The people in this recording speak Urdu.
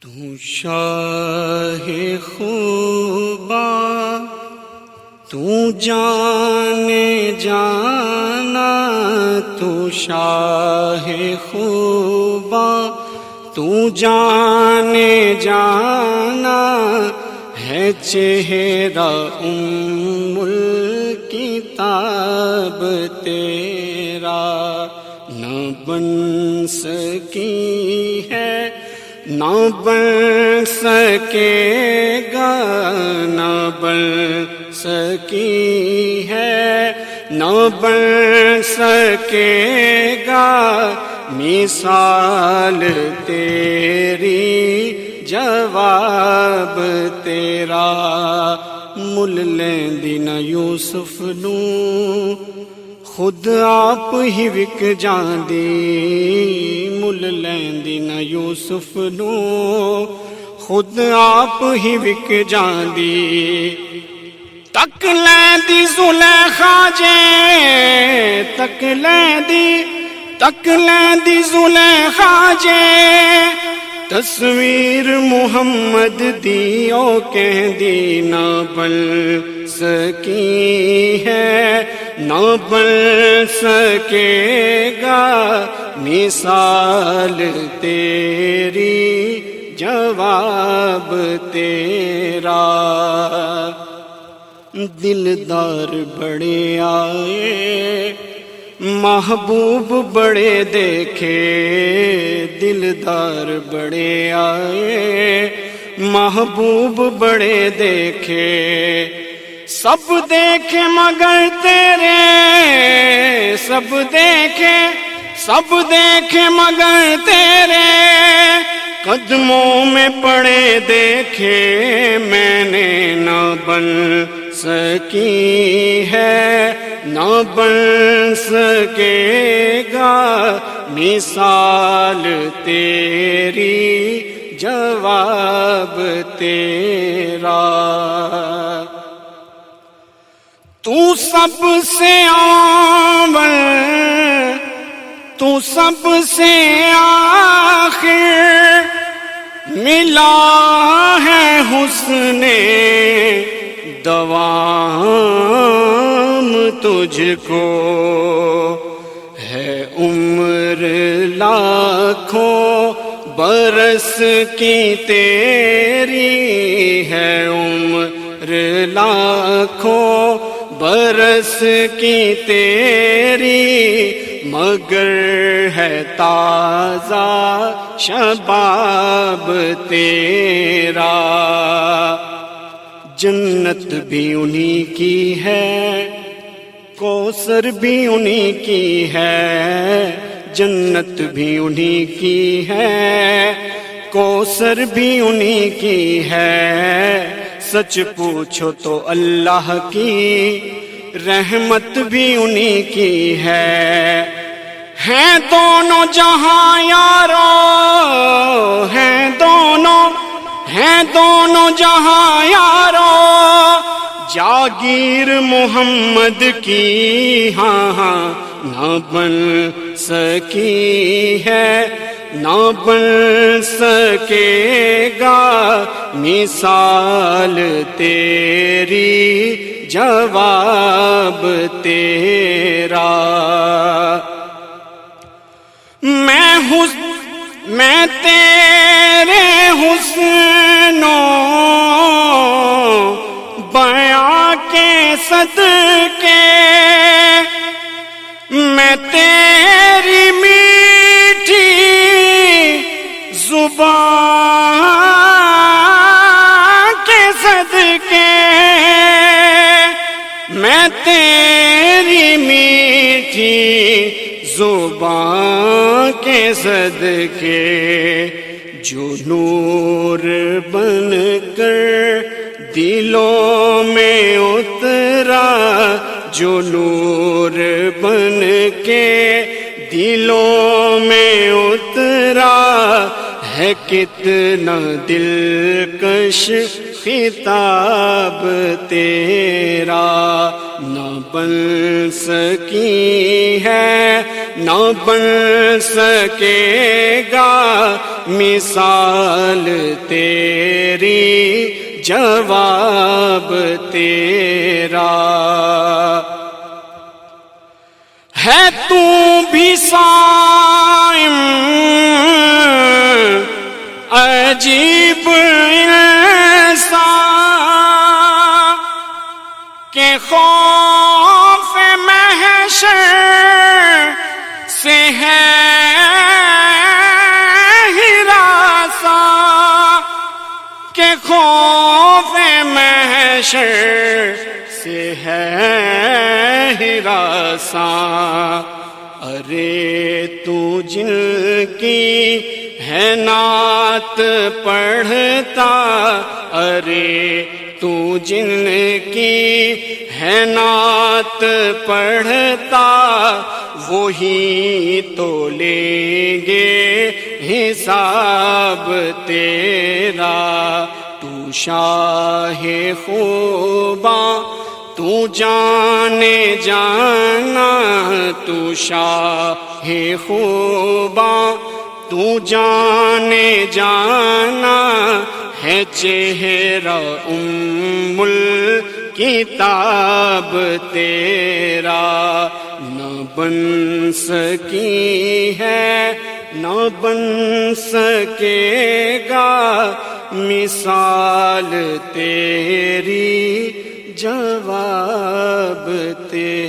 تو شاہ خوبا تو جانے جانا، تو شاہ خوبا تو جانے جانا، ہے چہرہ ام الکتاب تیرا، نہ بن سکی ہے نہ بن سکے گا، نہ بن سکی ہے نہ بن سکے گا، مثال تیری جواب تیرا، مل لیندی نہ یوسف نوں خود آپ ہی وک جاندی، مل لیندی نہ یوسف نوں خود آپ ہی وک جاندی، تک لیندی زلیخا جے تک لیندی زلیخا جے، تصویر محمد دی او کہندی نہ بن سکی ہے نہ بن سکے گا، مثال تیری جواب تیرا، دلدار بڑے آئے محبوب بڑے دیکھے، دلدار بڑے آئے محبوب بڑے دیکھے، سب دیکھے مگر تیرے، سب دیکھے مگر تیرے قدموں میں پڑے دیکھے، میں نے نہ بن سکی ہے نہ بن سکے گا، مثال تیری جواب تیرا، تو سب سے اول تو سب سے آخر، ملا ہے حسن دوام تجھ کو، ہے عمر لاکھوں برس کی تیری، ہے عمر لاکھوں برس کی تیری، مگر ہے تازہ شباب تیرا، جنت بھی انہی کی ہے کوثر بھی انہی کی ہے، جنت بھی انہی کی ہے کوثر بھی انہی کی ہے، سچ پوچھو تو اللہ کی رحمت بھی انہی کی ہے، ہیں دونوں جہاں یارو، ہیں دونوں جہاں یارو، جاگیر محمد کی، ہاں ہاں نہ بن سکی ہے نہ بن سکے گا، مثال تیری جواب تیرا، میں تیرے حسن و بیاں کے صدقے، میں تیری میٹھی زبان کے صدقے، میں تیری میٹھی زبان کے صدقے، جو نور بن کر دلوں میں اترا، جو نور بن کے دلوں میں اترا، ہے کتنا دلکش خطاب تیرا، نہ بن سکی ہے نہ بن سکے گا، مثال تیری جواب تیرا ہے تو بھی صائم عجیب انسان کہ خوف محشر سے ہے ہراساں کہ خوف محشر سے ہے ہراساں ارے تو جن کی ہے نعت پڑھتا ارے تو جن کی ہے نعت پڑھتا وہی تو لیں گے حساب تیرا تو شاہ خوباں تو جانے جانا تو شاہ خوباں تو جانے جانا ہے چہرہ الکتاب تیرا نہ بن سکی ہے نہ بن سکے گا مثال تیری جواب تیرا